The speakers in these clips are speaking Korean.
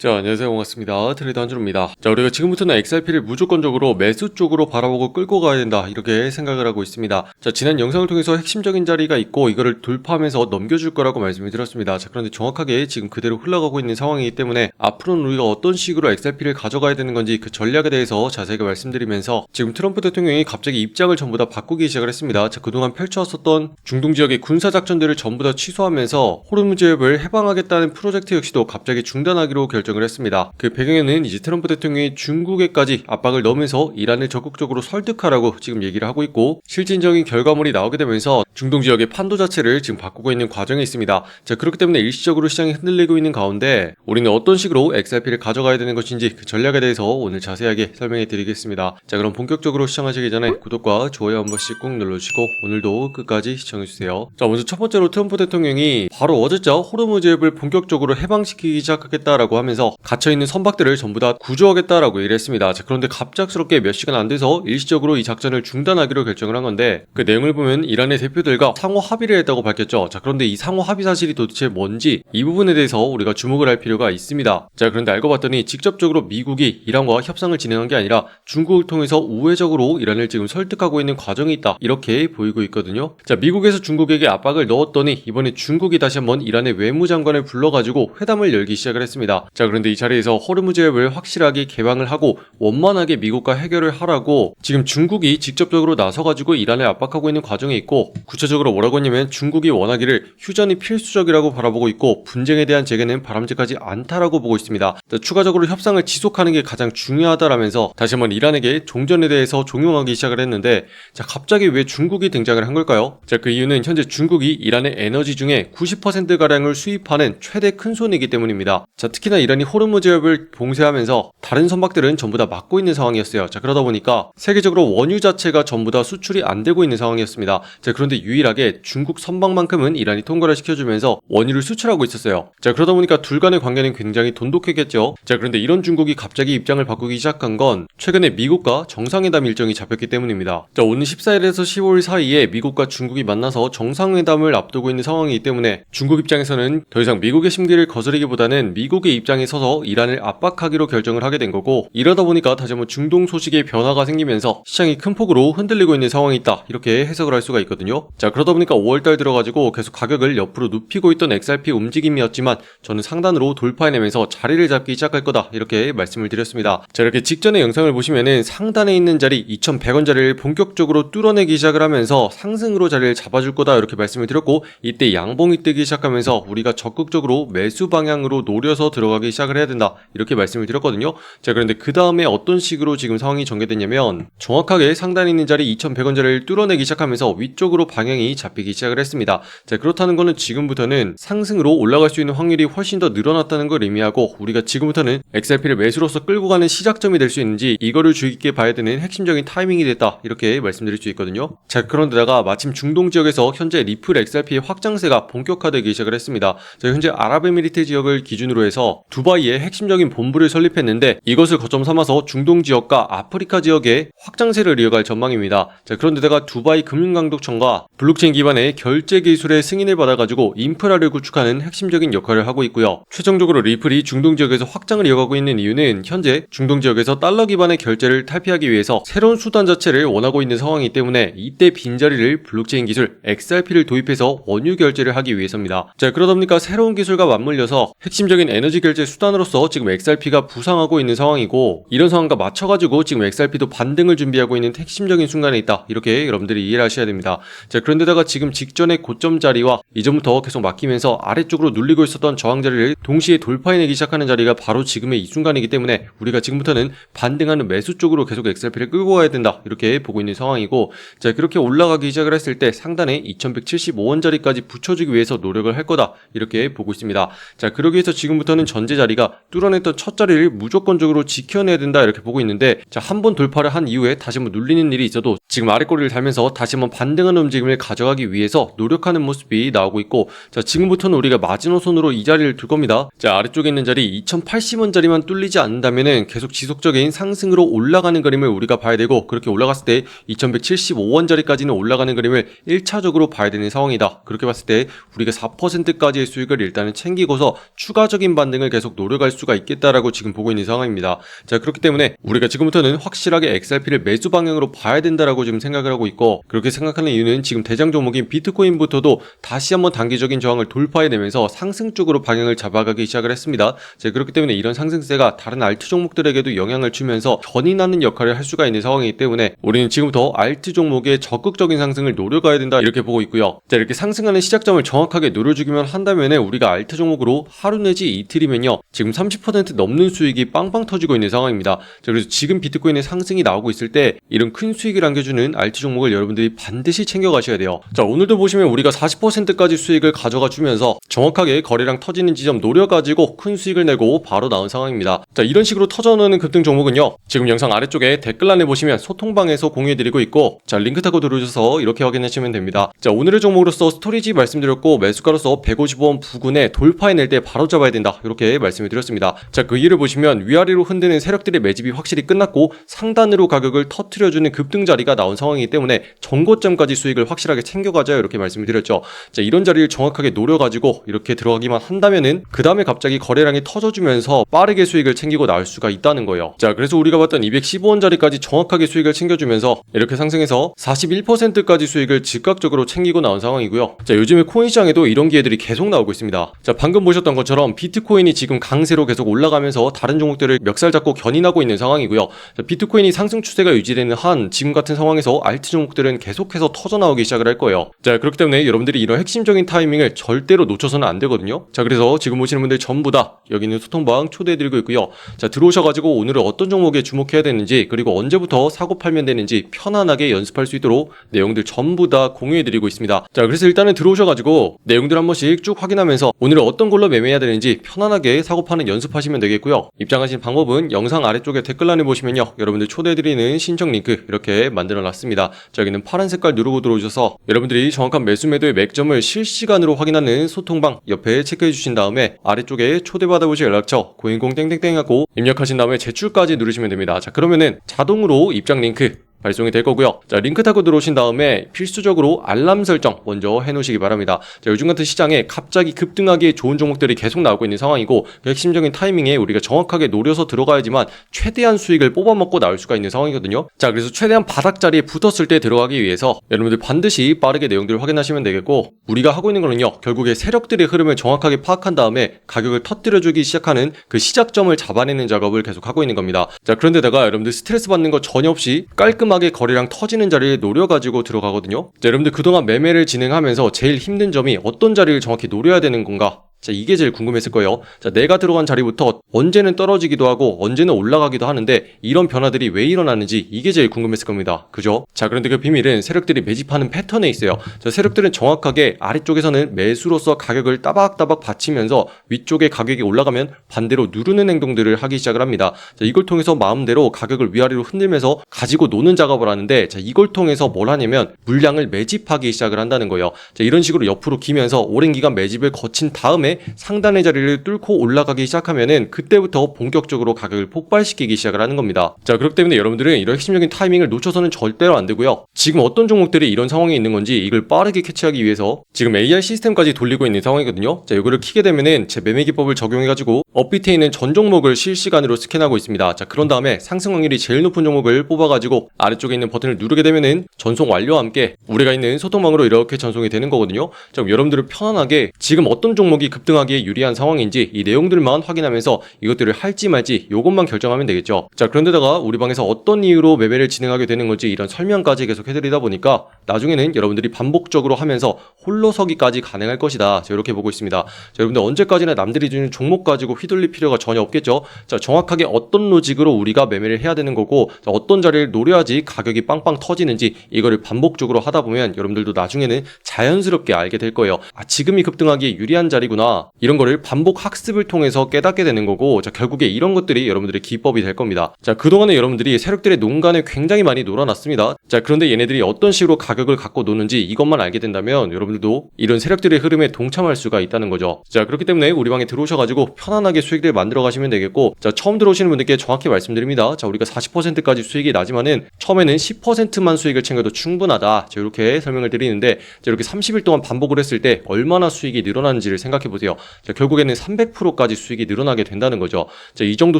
자, 안녕하세요. 반갑습니다. 트레이더 한준호입니다. 자, 우리가 지금부터는 XRP를 무조건적으로 매수 쪽으로 바라보고 끌고 가야 된다, 이렇게 생각을 하고 있습니다. 자, 지난 영상을 통해서 핵심적인 자리가 있고 이거를 돌파하면서 넘겨줄 거라고 말씀을 드렸습니다. 자, 그런데 정확하게 지금 그대로 흘러가고 있는 상황이기 때문에 앞으로는 우리가 어떤 식으로 XRP를 가져가야 되는 건지 그 전략에 대해서 자세하게 말씀드리면서 지금 트럼프 대통령이 갑자기 입장을 전부 다 바꾸기 시작을 했습니다. 자, 그동안 펼쳐왔었던 중동 지역의 군사작전들을 전부 다 취소하면서 호르무즈 해협을 해방하겠다는 프로젝트 역시도 갑자기 중단하기로 결정을 했습니다. 그 배경에는 이제 트럼프 대통령이 중국에까지 압박을 넣으면서 이란을 적극적으로 설득하라고 지금 얘기를 하고 있고, 실질적인 결과물이 나오게 되면서 중동 지역의 판도 자체를 지금 바꾸고 있는 과정에 있습니다. 자, 그렇기 때문에 일시적으로 시장이 흔들리고 있는 가운데 우리는 어떤 식으로 XRP를 가져가야 되는 것인지 그 전략에 대해서 오늘 자세하게 설명해 드리겠습니다. 자, 그럼 본격적으로 시청하시기 전에 구독과 좋아요 한 번씩 꼭 눌러주시고 오늘도 끝까지 시청해주세요. 자, 먼저 첫 번째로 트럼프 대통령이 바로 어제자 호르무즈 해협을 본격적으로 해방시키기 시작하겠다라고 하면서 갇혀있는 선박들을 전부 다 구조하겠다라고 얘기를 했습니다. 자, 그런데 갑작스럽게 몇 시간 안 돼서 일시적으로 이 작전을 중단하기로 결정을 한 건데, 그 내용을 보면 이란의 대표들과 상호 합의를 했다고 밝혔죠. 자, 그런데 이 상호 합의 사실이 도대체 뭔지 이 부분에 대해서 우리가 주목을 할 필요가 있습니다. 자, 그런데 알고 봤더니 직접적으로 미국이 이란과 협상을 진행한 게 아니라 중국을 통해서 우회적으로 이란을 지금 설득하고 있는 과정이 있다, 이렇게 보이고 있거든요. 자, 미국에서 중국에게 압박을 넣었더니 이번에 중국이 다시 한번 이란의 외무장관을 불러가지고 회담을 열기 시작을 했습니다. 자, 그런데 이 자리에서 호르무즈 해협을 확실하게 개방을 하고 원만하게 미국과 해결을 하라고 지금 중국이 직접적으로 나서가지고 이란을 압박하고 있는 과정에 있고, 구체적으로 뭐라고 했냐면 중국이 원하기를 휴전이 필수적이라고 바라보고 있고 분쟁에 대한 재개는 바람직하지 않다라고 보고 있습니다. 자, 추가적으로 협상을 지속하는 게 가장 중요하다라면서 다시 한번 이란에게 종전에 대해서 종용하기 시작을 했는데, 자, 갑자기 왜 중국이 등장을 한 걸까요? 자, 그 이유는 현재 중국이 이란의 에너지 중에 90%가량을 수입하는 최대 큰손이기 때문입니다. 자, 특히나 이란이 호르무즈 해협을 봉쇄하면서 다른 선박들은 전부 다 막고 있는 상황이었어요. 자, 그러다 보니까 세계적으로 원유 자체가 전부 다 수출이 안 되고 있는 상황이었습니다. 자, 그런데 유일하게 중국 선박만큼은 이란이 통과를 시켜주면서 원유를 수출하고 있었어요. 자, 그러다 보니까 둘 간의 관계는 굉장히 돈독했겠죠. 자, 그런데 이런 중국이 갑자기 입장을 바꾸기 시작한 건 최근에 미국과 정상회담 일정이 잡혔기 때문입니다. 자, 오는 14일에서 15일 사이에 미국과 중국이 만나서 정상회담을 앞두고 있는 상황이기 때문에 중국 입장에서는 더 이상 미국의 심기를 거스르기보다는 미국의 입장에 서서 이란을 압박하기로 결정을 하게 된 거고, 이러다 보니까 다시 한번 중동 소식에 변화가 생기면서 시장이 큰 폭으로 흔들리고 있는 상황이 있다, 이렇게 해석을 할 수가 있거든요. 자, 그러다 보니까 5월달 들어가지고 계속 가격을 옆으로 눕히고 있던 XRP 움직임이었지만 저는 상단으로 돌파해내면서 자리를 잡기 시작할 거다, 이렇게 말씀을 드렸습니다. 자, 이렇게 직전의 영상을 보시면은 상단에 있는 자리 2100원 자리를 본격적으로 뚫어내기 시작을 하면서 상승으로 자리를 잡아줄 거다, 이렇게 말씀을 드렸고, 이때 양봉이 뜨기 시작하면서 우리가 적극적으로 매수 방향으로 노려서 들어가기 시작을 해야 된다, 이렇게 말씀을 드렸거든요. 자, 그런데 그 다음에 어떤 식으로 지금 상황이 전개됐냐면 정확하게 상단에 있는 자리 2100원 자리를 뚫어내기 시작하면서 위쪽으로 방향이 잡히기 시작을 했습니다. 자, 그렇다는 거는 지금부터는 상승으로 올라갈 수 있는 확률이 훨씬 더 늘어났다는 걸 의미하고, 우리가 지금부터는 XRP를 매수로서 끌고 가는 시작점이 될 수 있는지 이거를 주의 깊게 봐야 되는 핵심적인 타이밍이 됐다, 이렇게 말씀드릴 수 있거든요. 자, 그런데다가 마침 중동 지역에서 현재 리플 XRP의 확장세가 본격화되기 시작을 했습니다. 자, 현재 아랍에미리트 지역을 기준으로 해서 두바이에 핵심적인 본부를 설립했는데 이것을 거점 삼아서 중동 지역과 아프리카 지역에 확장세를 이어갈 전망입니다. 자, 그런데다가 두바이 금융감독청과 블록체인 기반의 결제 기술의 승인을 받아가지고 인프라를 구축하는 핵심적인 역할을 하고 있고요. 최종적으로 리플이 중동 지역에서 확장을 이어가고 있는 이유는 현재 중동 지역에서 달러 기반의 결제를 탈피하기 위해서 새로운 수단 자체를 원하고 있는 상황이기 때문에 이때 빈자리를 블록체인 기술 XRP를 도입해서 원유 결제를 하기 위해서입니다. 자, 그러다 보니까 새로운 기술과 맞물려서 핵심적인 에너지 결제 수단으로서 지금 XRP가 부상하고 있는 상황이고, 이런 상황과 맞춰가지고 지금 XRP도 반등을 준비하고 있는 핵심적인 순간에 있다, 이렇게 여러분들이 이해를 하셔야 됩니다. 자, 그런데다가 지금 직전의 고점 자리와 이전부터 계속 막히면서 아래쪽으로 눌리고 있었던 저항 자리를 동시에 돌파해내기 시작하는 자리가 바로 지금의 이 순간이기 때문에 우리가 지금부터는 반등하는 매수 쪽으로 계속 XRP를 끌고 가야 된다, 이렇게 보고 있는 상황이고, 자, 그렇게 올라가기 시작을 했을 때 상단에 2175원 자리까지 붙여주기 위해서 노력을 할 거다, 이렇게 보고 있습니다. 자, 그러기 위해서 지금부터는 전제 자리가 뚫어냈던 첫 자리를 무조건적으로 지켜내야 된다, 이렇게 보고 있는데, 자, 한번 돌파를 한 이후에 다시 한번 눌리는 일이 있어도 지금 아래꼬리를 달면서 다시 한번 반등하는 움직임을 가져가기 위해서 노력하는 모습이 나오고 있고, 자, 지금부터는 우리가 마지노선으로 이 자리를 둘 겁니다. 자, 아래쪽에 있는 자리 2080원 자리만 뚫리지 않는다면은 계속 지속적인 상승으로 올라가는 그림을 우리가 봐야 되고, 그렇게 올라갔을 때 2175원 자리까지는 올라가는 그림을 1차적으로 봐야 되는 상황이다. 그렇게 봤을 때 우리가 4%까지의 수익을 일단은 챙기고서 추가적인 반등을 계속 노려갈 수가 있겠다라고 지금 보고 있는 상황입니다. 자, 그렇기 때문에 우리가 지금부터는 확실하게 XRP를 매수 방향으로 봐야 된다라고 지금 생각을 하고 있고, 그렇게 생각하는 이유는 지금 대장 종목인 비트코인부터도 다시 한번 단기적인 저항을 돌파해내면서 상승 쪽으로 방향을 잡아가기 시작을 했습니다. 자, 그렇기 때문에 이런 상승세가 다른 알트 종목들에게도 영향을 주면서 견인하는 역할을 할 수가 있는 상황이기 때문에 우리는 지금부터 알트 종목의 적극적인 상승을 노려가야 된다, 이렇게 보고 있고요. 자, 이렇게 상승하는 시작점을 정확하게 노려주기만 한다면은 우리가 알트 종목으로 하루 내지 이틀이면요, 지금 30% 넘는 수익이 빵빵 터지고 있는 상황입니다. 자, 그래서 지금 비트코인의 상승이 나오고 있을 때 이런 큰 수익을 안겨주는 알트 종목을 여러분들이 반드시 챙겨가셔야 돼요. 자, 오늘도 보시면 우리가 40%까지 수익을 가져가 주면서 정확하게 거래량 터지는 지점 노려가지고 큰 수익을 내고 바로 나온 상황입니다. 자, 이런 식으로 터져나오는 급등 종목은요, 지금 영상 아래쪽에 댓글란에 보시면 소통방에서 공유해드리고 있고, 자, 링크 타고 들어오셔서 이렇게 확인하시면 됩니다. 자, 오늘의 종목으로서 스토리지 말씀드렸고, 매수가로서 150원 부근에 돌파해낼 때 바로 잡아야 된다, 이렇게 말씀을 드렸습니다. 자, 그 이유를 보시면 위아래로 흔드는 세력들의 매집이 확실히 끝났고 상단으로 가격을 터트려주는 급등 자리가 나온 상황이기 때문에 전고점까지 수익을 확실하게 챙겨가자, 이렇게 말씀을 드렸죠. 자, 이런 자리를 정확하게 노려가지고 이렇게 들어가기만 한다면은 그 다음에 갑자기 거래량이 터져주면서 빠르게 수익을 챙기고 나올 수가 있다는 거예요. 자, 그래서 우리가 봤던 215원 자리까지 정확하게 수익을 챙겨주면서 이렇게 상승해서 41%까지 수익을 즉각적으로 챙기고 나온 상황이고요. 자, 요즘에 코인 시장에도 이런 기회들이 계속 나오고 있습니다. 자, 방금 보셨던 것처럼 비트코인이 지금 강세로 계속 올라가면서 다른 종목들을 멱살 잡고 견인하고 있는 상황이고요. 자, 비트코인이 상승 추세가 유지되는 한 지금 같은 상황에서 알트 종목들은 계속해서 터져나오기 시작을 할 거예요. 자, 그렇기 때문에 여러분들이 이런 핵심적인 타이밍을 절대로 놓쳐서는 안 되거든요. 자, 그래서 지금 보시는 분들 전부 다 여기 있는 소통방 초대해드리고 있고요. 자, 들어오셔가지고 오늘은 어떤 종목에 주목해야 되는지, 그리고 언제부터 사고 팔면 되는지 편안하게 연습할 수 있도록 내용들 전부 다 공유해드리고 있습니다. 자, 그래서 일단은 들어오셔가지고 내용들 한 번씩 쭉 확인하면서 오늘은 어떤 걸로 매매해야 되는지 편안하게 사고 파는 연습하시면 되겠고요. 입장하신 방법은 영상 아래쪽에 댓글란에 보시면요, 여러분들 초대해드리는 신청 링크 이렇게 만들어놨습니다. 자, 여기는 파란 색깔 누르고 들어오셔서 여러분들이 정확한 매수 매도의 맥점을 실시간으로 확인하는 소통방 옆에 체크해 주신 다음에 아래쪽에 초대받아보실 연락처 010 하고 입력하신 다음에 제출까지 누르시면 됩니다. 자, 그러면은 자동으로 입장 링크 발송이 될 거고요. 자, 링크 타고 들어오신 다음에 필수적으로 알람 설정 먼저 해놓으시기 바랍니다. 자, 요즘 같은 시장에 갑자기 급등하기 좋은 종목들이 계속 나오고 있는 상황이고, 그 핵심적인 타이밍에 우리가 정확하게 노려서 들어가야지만 최대한 수익을 뽑아먹고 나올 수가 있는 상황이거든요. 자, 그래서 최대한 바닥 자리에 붙었을 때 들어가기 위해서 여러분들 반드시 빠르게 내용들을 확인하시면 되겠고, 우리가 하고 있는 거는요, 결국에 세력들의 흐름을 정확하게 파악한 다음에 가격을 터뜨려주기 시작하는 그 시작점을 잡아내는 작업을 계속 하고 있는 겁니다. 자, 그런데다가 여러분들 스트레스 받는 거 전혀 없이 깔끔하게 거래량 터지는 자리를 노려가지고 들어가거든요. 자, 여러분들 그동안 매매를 진행하면서 제일 힘든 점이 어떤 자리를 정확히 노려야 되는 건가? 자, 이게 제일 궁금했을 거예요. 자, 내가 들어간 자리부터 언제는 떨어지기도 하고 언제는 올라가기도 하는데 이런 변화들이 왜 일어나는지 이게 제일 궁금했을 겁니다. 그죠? 자, 그런데 그 비밀은 세력들이 매집하는 패턴에 있어요. 자, 세력들은 정확하게 아래쪽에서는 매수로서 가격을 따박따박 받치면서 위쪽에 가격이 올라가면 반대로 누르는 행동들을 하기 시작을 합니다. 자, 이걸 통해서 마음대로 가격을 위아래로 흔들면서 가지고 노는 작업을 하는데, 자, 이걸 통해서 뭘 하냐면 물량을 매집하기 시작을 한다는 거예요. 자, 이런 식으로 옆으로 기면서 오랜 기간 매집을 거친 다음에 상단의 자리를 뚫고 올라가기 시작하면은 그때부터 본격적으로 가격을 폭발시키기 시작을 하는 겁니다. 자, 그렇기 때문에 여러분들은 이런 핵심적인 타이밍을 놓쳐서는 절대로 안 되고요. 지금 어떤 종목들이 이런 상황에 있는 건지 이걸 빠르게 캐치하기 위해서 지금 AI 시스템까지 돌리고 있는 상황이거든요. 자, 이거를 키게 되면은 제 매매 기법을 적용해가지고 업비트에 있는 전 종목을 실시간으로 스캔하고 있습니다. 자, 그런 다음에 상승 확률이 제일 높은 종목을 뽑아가지고 아래쪽에 있는 버튼을 누르게 되면은 전송 완료와 함께 우리가 있는 소통방으로 이렇게 전송이 되는 거거든요. 자, 그럼 여러분들은 편안하게 지금 어떤 종목이 급등하기에 유리한 상황인지 이 내용들만 확인하면서 이것들을 할지 말지 요것만 결정하면 되겠죠. 자, 그런데다가 우리 방에서 어떤 이유로 매매를 진행하게 되는 건지 이런 설명까지 계속 해드리다 보니까 나중에는 여러분들이 반복적으로 하면서 홀로 서기까지 가능할 것이다. 자, 이렇게 보고 있습니다. 자, 여러분들 언제까지나 남들이 주는 종목 가지고 휘둘릴 필요가 전혀 없겠죠. 자, 정확하게 어떤 로직으로 우리가 매매를 해야 되는 거고, 자, 어떤 자리를 노려야지 가격이 빵빵 터지는지 이거를 반복적으로 하다 보면 여러분들도 나중에는 자연스럽게 알게 될 거예요. 아, 지금이 급등하기에 유리한 자리구나. 이런 거를 반복 학습을 통해서 깨닫게 되는 거고, 자, 결국에 이런 것들이 여러분들의 기법이 될 겁니다. 자, 그동안에 여러분들이 세력들의 농간에 굉장히 많이 놀아놨습니다. 자, 그런데 얘네들이 어떤 식으로 가격을 갖고 노는지 이것만 알게 된다면 여러분들도 이런 세력들의 흐름에 동참할 수가 있다는 거죠. 자, 그렇기 때문에 우리 방에 들어오셔가지고 편안하게 수익을 만들어 가시면 되겠고, 자, 처음 들어오시는 분들께 정확히 말씀드립니다. 자, 우리가 40%까지 수익이 나지만은 처음에는 10%만 수익을 챙겨도 충분하다. 자, 이렇게 설명을 드리는데, 자, 이렇게 30일 동안 반복을 했을 때 얼마나 수익이 늘어나는지를 생각해 보세요. 자, 결국에는 300%까지 수익이 늘어나게 된다는 거죠. 자, 이 정도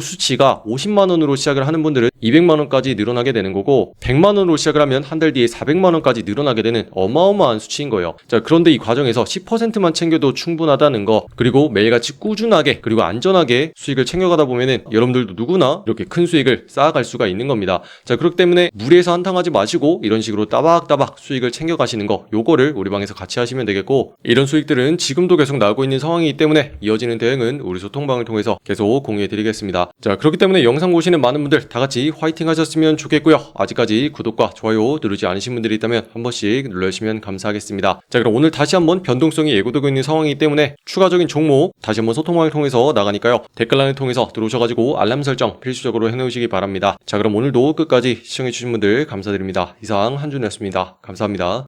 수치가 50만 원으로 시작을 하는 분들은 200만 원까지 늘어나게 되는 거고, 100만 원으로 시작을 하면 한 달 뒤에 400만 원까지 늘어나게 되는 어마어마한 수치인 거예요. 자, 그런데 이 과정에서 10%만 챙겨도 충분하다는 거, 그리고 매일같이 꾸준하게 그리고 안전하게 수익을 챙겨가다 보면은 여러분들도 누구나 이렇게 큰 수익을 쌓아갈 수가 있는 겁니다. 자, 그렇기 때문에 무리해서 한탕하지 마시고 이런 식으로 따박따박 수익을 챙겨가시는 거, 요거를 우리 방에서 같이 하시면 되겠고, 이런 수익들은 지금도 계속 나오고 있는 상황이기 때문에 이어지는 대응은 우리 소통방을 통해서 계속 공유해 드리겠습니다. 자, 그렇기 때문에 영상 보시는 많은 분들 다 같이 화이팅 하셨으면 좋겠고요. 아직까지 구독과 좋아요 누르지 않으신 분들이 있다면 한 번씩 눌러주시면 감사하겠습니다. 자, 그럼 오늘 다시 한번 변동성이 예고되고 있는 상황이기 때문에 추가적인 종목 다시 한번 소통방을 통해서 나가니까요. 댓글란을 통해서 들어오셔가지고 알람 설정 필수적으로 해놓으시기 바랍니다. 자, 그럼 오늘도 끝까지 시청해주신 분들 감사드립니다. 이상 한준이었습니다. 감사합니다.